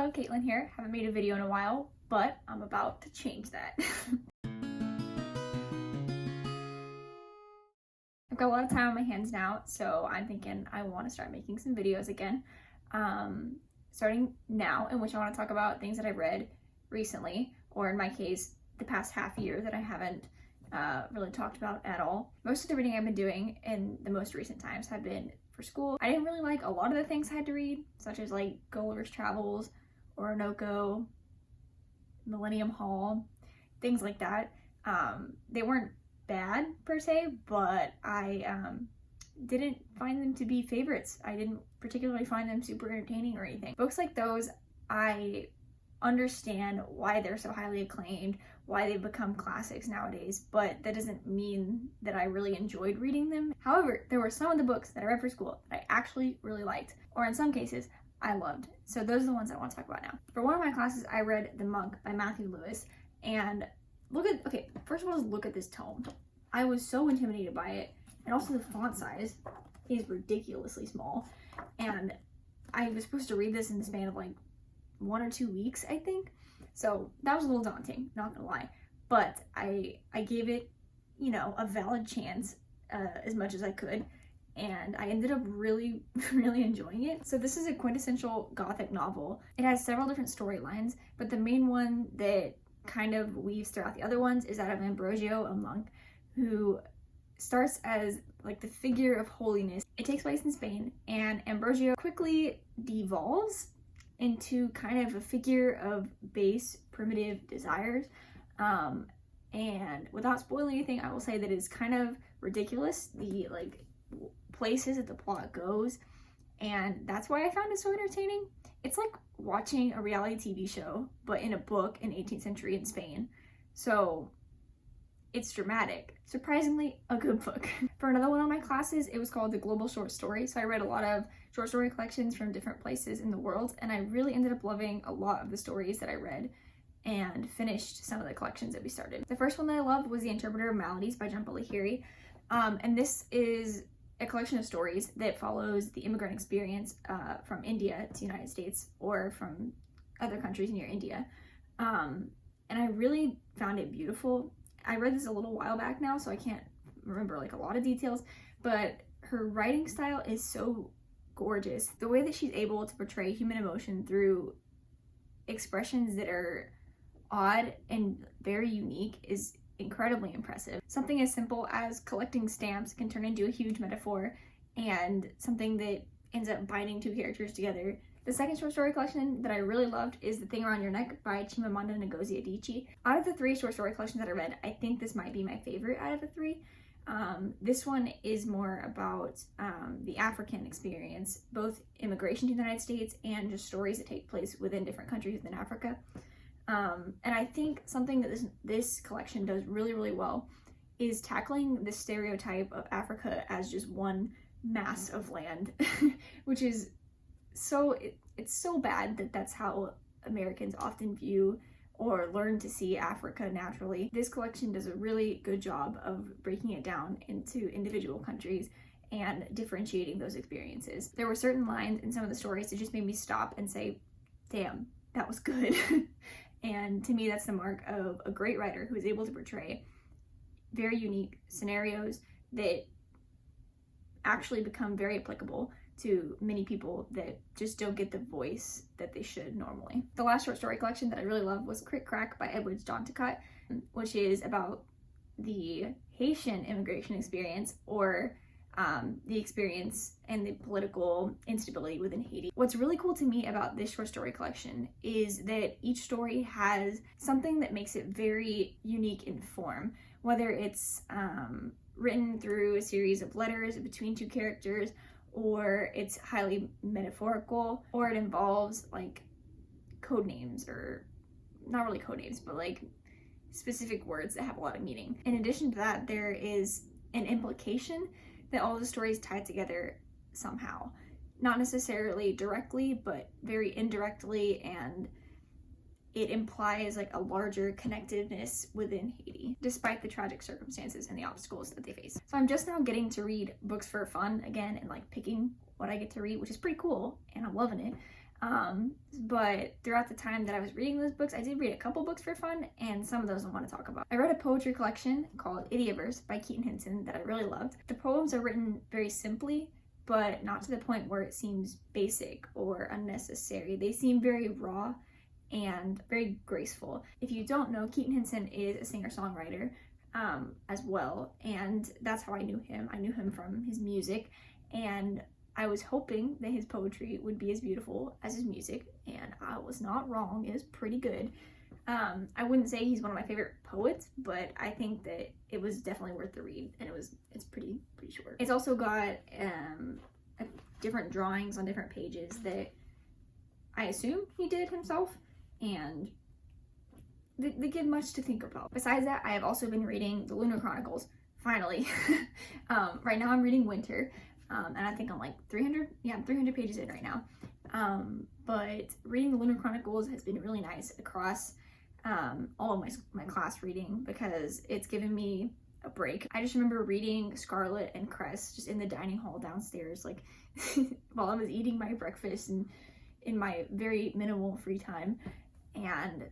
Hello, Caitlin here. Haven't made a video in a while, but I'm about to change that. I've got a lot of time on my hands now, so I'm thinking I want to start making some videos again. Starting now, in which I want to talk about things that I've read recently, or in my case, the past half year that I haven't really talked about at all. Most of the reading I've been doing in the most recent times have been for school. I didn't really like a lot of the things I had to read, such as like Gulliver's Travels, Orinoco, Millennium Hall, things like that. They weren't bad per se, but I didn't find them to be favorites. I didn't particularly find them super entertaining or anything. Books like those, I understand why they're so highly acclaimed, why they've become classics nowadays, but that doesn't mean that I really enjoyed reading them. However, there were some of the books that I read for school that I actually really liked, or in some cases, I loved. So those are the ones I want to talk about now. For one of my classes, I read The Monk by Matthew Lewis, and first of all, just look at this tome. I was so intimidated by it, and also the font size is ridiculously small, and I was supposed to read this in the span of like 1 or 2 weeks, I think. So that was a little daunting, not gonna lie. But I gave it, a valid chance as much as I could, and I ended up really, really enjoying it. So this is a quintessential Gothic novel. It has several different storylines, but the main one that kind of weaves throughout the other ones is that of Ambrosio, a monk, who starts as like the figure of holiness. It takes place in Spain, and Ambrosio quickly devolves into kind of a figure of base, primitive desires. And without spoiling anything, I will say that it's kind of ridiculous, the places that the plot goes, and that's why I found it so entertaining. It's like watching a reality TV show, but in a book in 18th century in Spain. So it's dramatic. Surprisingly, a good book. For another one of my classes, it was called The Global Short Story. So I read a lot of short story collections from different places in the world, and I really ended up loving a lot of the stories that I read and finished some of the collections that we started. The first one that I loved was The Interpreter of Maladies by Jhumpa Lahiri. And this is a collection of stories that follows the immigrant experience from India to the United States, or from other countries near India. And I really found it beautiful. I read this a little while back now, so I can't remember a lot of details, but her writing style is so gorgeous. The way that she's able to portray human emotion through expressions that are odd and very unique is incredibly impressive. Something as simple as collecting stamps can turn into a huge metaphor, and something that ends up binding two characters together. The second short story collection that I really loved is The Thing Around Your Neck by Chimamanda Ngozi Adichie. Out of the 3 short story collections that I read, I think this might be my favorite out of the 3. This one is more about the African experience, both immigration to the United States and just stories that take place within different countries within Africa. And I think something that this collection does really, really well is tackling the stereotype of Africa as just one mass of land, which is it's so bad that that's how Americans often view or learn to see Africa naturally. This collection does a really good job of breaking it down into individual countries and differentiating those experiences. There were certain lines in some of the stories that just made me stop and say, damn, that was good. And to me, that's the mark of a great writer who is able to portray very unique scenarios that actually become very applicable to many people that just don't get the voice that they should normally. The last short story collection that I really loved was Crick Crack by Edwards Donticott, which is about the Haitian immigration experience, or the experience and the political instability within Haiti. What's really cool to me about this short story collection is that each story has something that makes it very unique in form, whether it's written through a series of letters between 2 characters, or it's highly metaphorical, or it involves code names, or not really code names, but specific words that have a lot of meaning. In addition to that, there is an implication that all the stories tie together somehow. Not necessarily directly, but very indirectly, and it implies a larger connectedness within Haiti, despite the tragic circumstances and the obstacles that they face. So I'm just now getting to read books for fun again, and picking what I get to read, which is pretty cool, and I'm loving it. But throughout the time that I was reading those books, I did read a couple books for fun, and some of those I want to talk about. I read a poetry collection called Idioverse by Keaton Hinton that I really loved. The poems are written very simply, but not to the point where it seems basic or unnecessary. They seem very raw and very graceful. If you don't know, Keaton Hinton is a singer-songwriter as well, and that's how I knew him. I knew him from his music, and I was hoping that his poetry would be as beautiful as his music, and I was not wrong. It was pretty good. I wouldn't say he's one of my favorite poets, but I think that it was definitely worth the read, and it's pretty short. It's also got different drawings on different pages that I assume he did himself, and they give much to think about. Besides that, I have also been reading the Lunar Chronicles, finally. Right now I'm reading Winter, and I think I'm like 300 pages in right now. But reading the Lunar Chronicles has been really nice across all of my class reading, because it's given me a break. I just remember reading Scarlet and Cress just in the dining hall downstairs, like while I was eating my breakfast and in my very minimal free time, and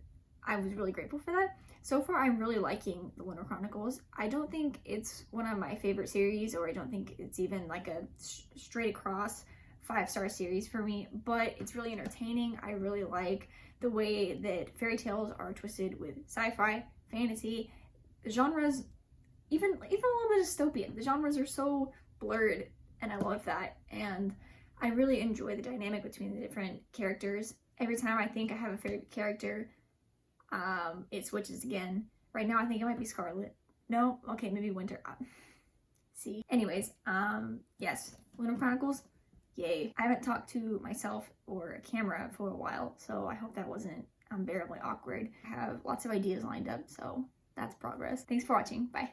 I was really grateful for that. So far, I'm really liking the Lunar Chronicles. I don't think it's one of my favorite series, or I don't think it's even like a straight across 5-star series for me, but it's really entertaining. I really like the way that fairy tales are twisted with sci-fi, fantasy, genres, even a little bit dystopian. The genres are so blurred, and I love that. And I really enjoy the dynamic between the different characters. Every time I think I have a favorite character, it switches again. Right now I think it might be Scarlet. No, okay, maybe Winter. See. Anyways, yes, Lunar Chronicles, yay. I haven't talked to myself or a camera for a while, so I hope that wasn't unbearably awkward. I have lots of ideas lined up, so that's progress. Thanks for watching. Bye.